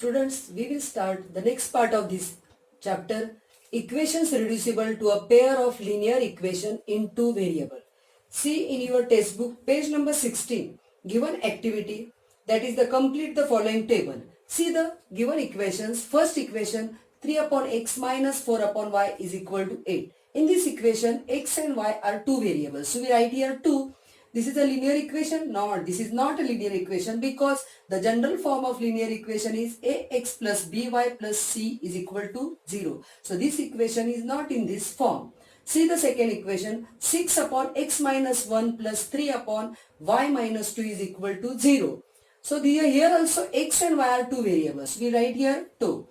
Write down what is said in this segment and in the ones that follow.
Students, we will start the next part of this chapter, equations reducible to a pair of linear equation in two variable. See in your textbook, page number 16, given activity, that is the complete the following table. See the given equations. First equation, 3 upon x minus 4 upon y is equal to 8. In this equation, x and y are two variables. So we write here 2. This is a linear equation? No, this is not a linear equation because the general form of linear equation is ax plus by plus c is equal to 0. So this equation is not in this form. See the second equation, 6 upon x minus 1 plus 3 upon y minus 2 is equal to 0. So here also x and y are two variables. We write here 2.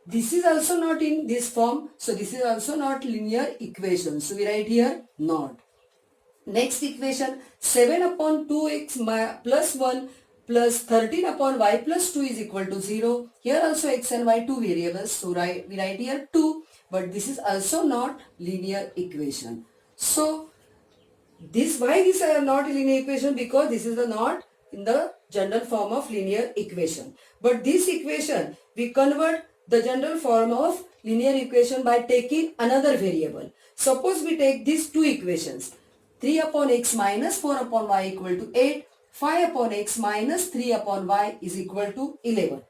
This is also not in this form. So this is also not linear equation. So we write here not. Next equation, 7 upon 2x plus 1 plus 13 upon y plus 2 is equal to 0. Here also x and y two variables. So we write here 2. But this is also not linear equation. So why these are not linear equation? Because this is not in the general form of linear equation. But this equation, we convert the general form of linear equation by taking another variable. Suppose we take these two equations. 3 upon x minus 4 upon y equal to 8. 5 upon x minus 3 upon y is equal to 11.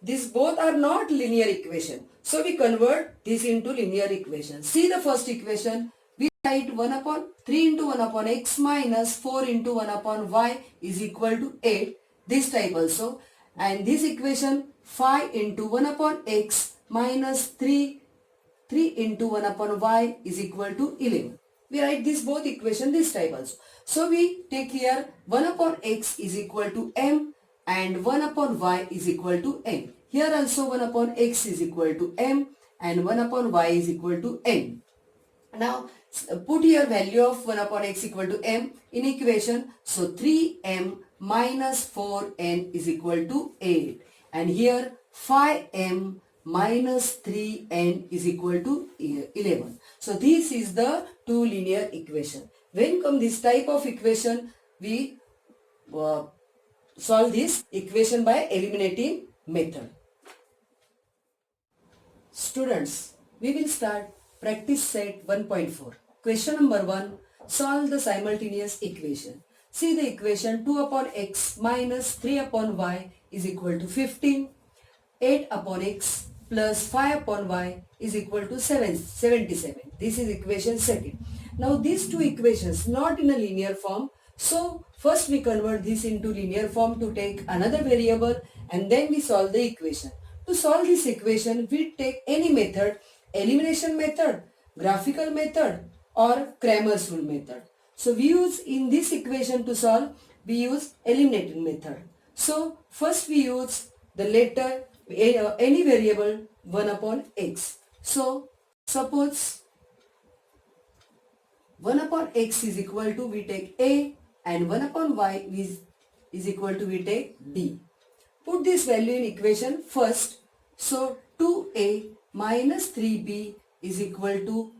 These both are not linear equation. So we convert this into linear equation. See the first equation. We write 1 upon 3 into 1 upon x minus 4 into 1 upon y is equal to 8. This type also. And this equation 5 into 1 upon x minus 3 into 1 upon y is equal to 11. We write this both equation this type also. So we take here 1 upon x is equal to m and 1 upon y is equal to n. Here also 1 upon x is equal to m and 1 upon y is equal to n. Now put here value of 1 upon x equal to m in equation. So 3m minus 4n is equal to 8. And here 5m minus 3n is equal to 11. So this is the two linear equation. When come this type of equation, we solve this equation by eliminating method. Students, we will start practice set 1.4. Question number 1. Solve the simultaneous equation. See the equation 2 upon x minus 3 upon y is equal to 15. 8 upon x plus 5 upon y is equal to 77. This is equation second. Now these two equations not in a linear form. So first we convert this into linear form to take another variable and then we solve the equation. To solve this equation we take any method, elimination method, graphical method or Cramer's rule method. So we use in this equation to solve, we use eliminating method. So first we use the letter any variable 1 upon x. So suppose 1 upon x is equal to we take a and 1 upon y is equal to we take b. Put this value in equation first. So 2a minus 3b is equal to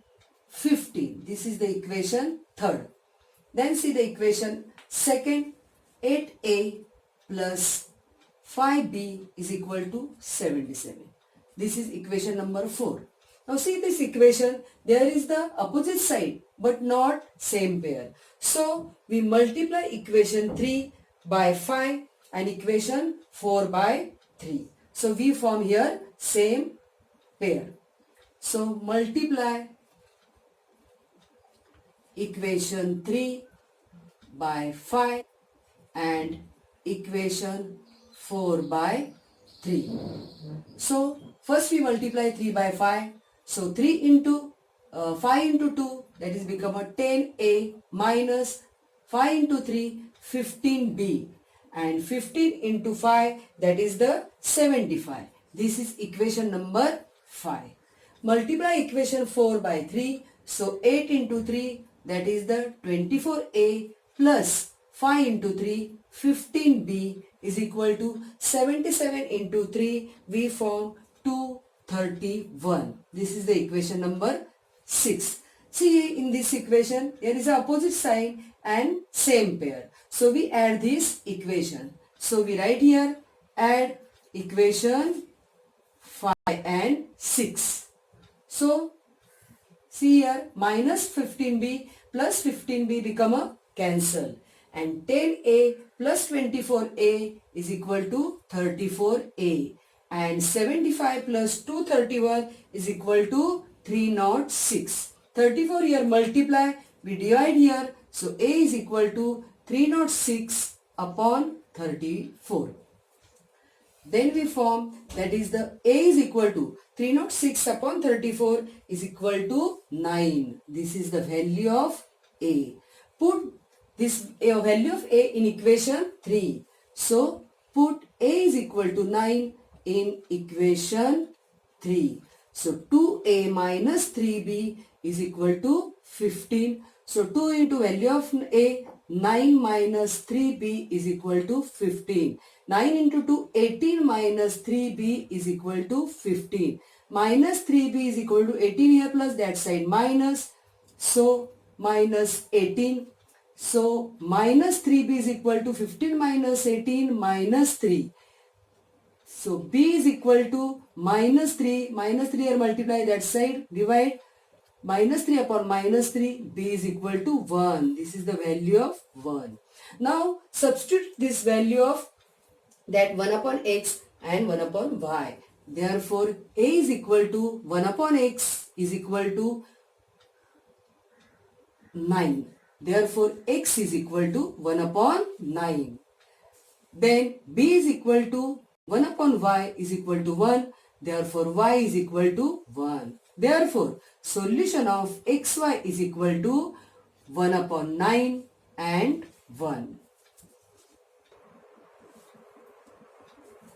15. This is the equation third. Then see the equation second. 8a plus 5b is equal to 77. This is equation number 4. Now see this equation, there is the opposite side but not same pair. So we multiply equation 3 by 5 and equation 4 by 3. So we form here same pair. So multiply equation 3 by 5 and equation 4 by 3. So first we multiply 3 by 5. So 3 into 5 into 2, that is become a 10a minus 5 into 3 15b and 15 into 5, that is the 75. This is equation number 5. Multiply equation 4 by 3. So 8 into 3, that is the 24a plus 5 into 3 15b is equal to 77 into 3. We form 231. This is the equation number 6. See in this equation there is a opposite sign and same pair. So we add this equation. So we write here add equation 5 and 6. So see here, minus 15b plus 15b become a cancel, and 10a plus 24a is equal to 34a, and 75 plus 231 is equal to 306. 34 here multiply, we divide here, so a is equal to 306 upon 34. Then we form, that is the a is equal to 306 upon 34 is equal to 9. This is the value of a. Put this value of a in equation 3. So put a is equal to 9 in equation 3. So 2a minus 3b is equal to 15. So 2 into value of a, 9 minus 3b is equal to 15. 9 into 2, 18 minus 3b is equal to 15. Minus 3b is equal to 18 here, plus that side minus. So minus 18. So minus 3b is equal to 15 minus 18 minus 3. So b is equal to minus 3. Minus 3 here multiply that side, divide. Minus 3 upon minus 3, b is equal to 1. This is the value of 1. Now substitute this value of that 1 upon x and 1 upon y. Therefore a is equal to 1 upon x is equal to 9. Therefore x is equal to 1 upon 9. Then b is equal to 1 upon y is equal to 1. Therefore y is equal to 1. Therefore solution of xy is equal to 1 upon 9 and 1.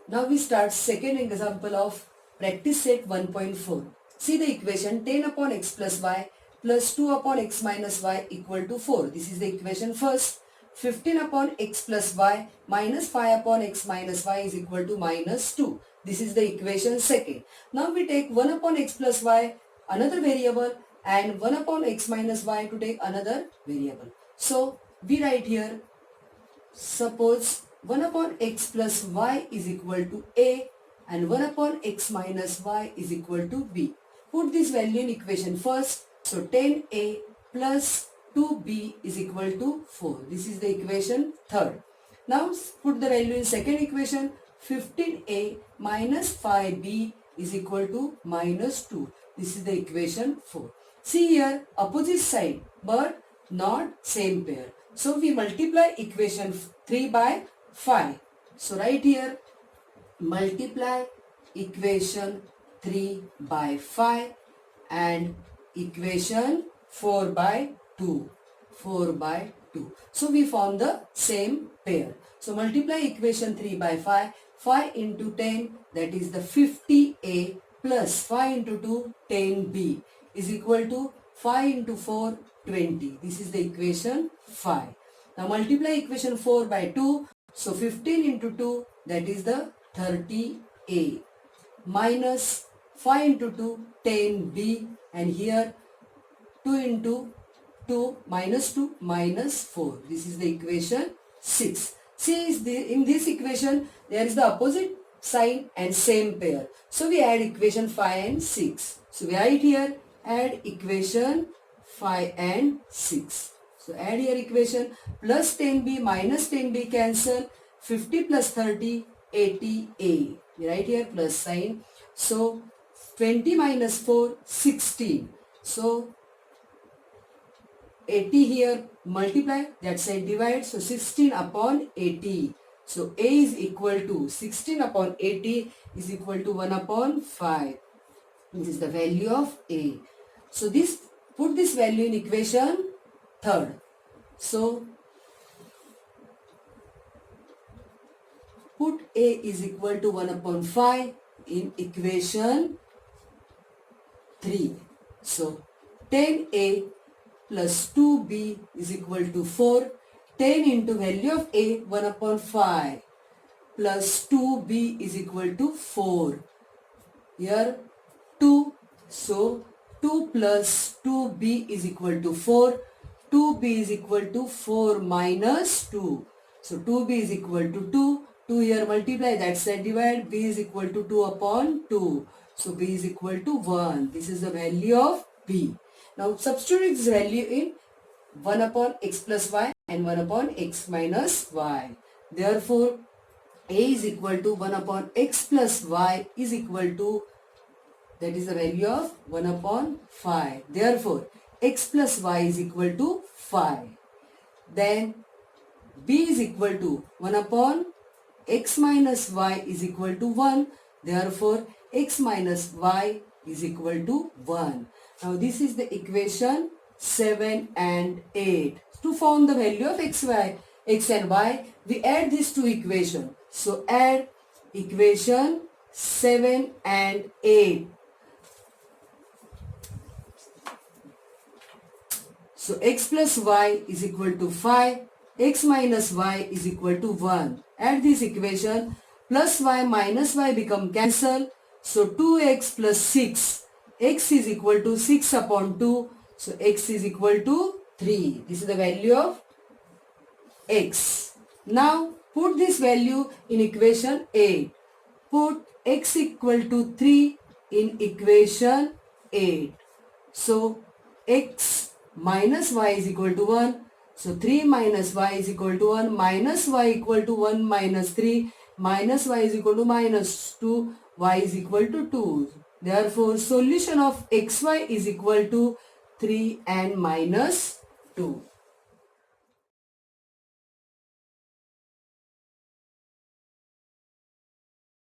Now we start second example of practice set 1.4. See the equation 10 upon x plus y plus 2 upon x minus y equal to 4. This is the equation first. 15 upon x plus y minus 5 upon x minus y is equal to minus 2. This is the equation second. Now we take 1 upon x plus y, another variable, and 1 upon x minus y to take another variable. So we write here, suppose 1 upon x plus y is equal to a and 1 upon x minus y is equal to b. Put this value in equation first. So 10a plus 2b is equal to 4. This is the equation third. Now put the value in second equation. 15a minus 5b is equal to minus 2. This is the equation 4. See here, opposite side but not same pair. So we multiply equation 3 by 5. So write here, multiply equation 3 by 5 and equation 4 by 2. 4 by 2. So we form the same pair. So multiply equation 3 by 5. 5 into 10, that is the 50a plus 5 into 2, 10b is equal to 5 into 4, 20. This is the equation 5. Now multiply equation 4 by 2. So 15 into 2, that is the 30a minus 5 into 2, 10b, and here 2 into 2 minus 2 minus 4. This is the equation 6. See, in this equation there is the opposite sign and same pair. So we add equation 5 and 6. So we write here, add equation 5 and 6. So add here equation, plus 10b minus 10b cancel, 50 plus 30, 80a. We write here plus sign. So 20 minus 4, 16. So 80 here multiply, that side divide. So 16 upon 80. So a is equal to 16 upon 80 is equal to 1 upon 5. This is the value of a. So this, put this value in equation third. So put a is equal to 1 upon 5 in equation 3. So 10a plus 2b is equal to 4. 10 into value of a, 1 upon 5, plus 2b is equal to 4. Here 2. So 2 plus 2b is equal to 4. 2b is equal to 4 minus 2. So 2b is equal to 2. 2 here multiply, that side divide, b is equal to 2 upon 2. So b is equal to 1. This is the value of b. Now substitute this value in 1 upon x plus y and 1 upon x minus y. Therefore, a is equal to 1 upon x plus y is equal to, that is the value of 1 upon 5. Therefore, x plus y is equal to 5. Then b is equal to 1 upon x minus y is equal to 1. Therefore, x minus y is equal to 1. Now, this is the equation 7 and 8. To find the value of x and y, we add these two equations. So, add equation 7 and 8. So, x plus y is equal to 5. X minus y is equal to 1. Add this equation, plus y minus y become cancel. So 2x plus 6. X is equal to 6 upon 2. So x is equal to 3. This is the value of x. Now put this value in equation 8. Put x equal to 3 in equation 8. So x minus y is equal to 1. So 3 minus y is equal to 1, minus y equal to 1 minus 3, minus y is equal to minus 2, y is equal to 2. Therefore, solution of xy is equal to 3 and minus 2.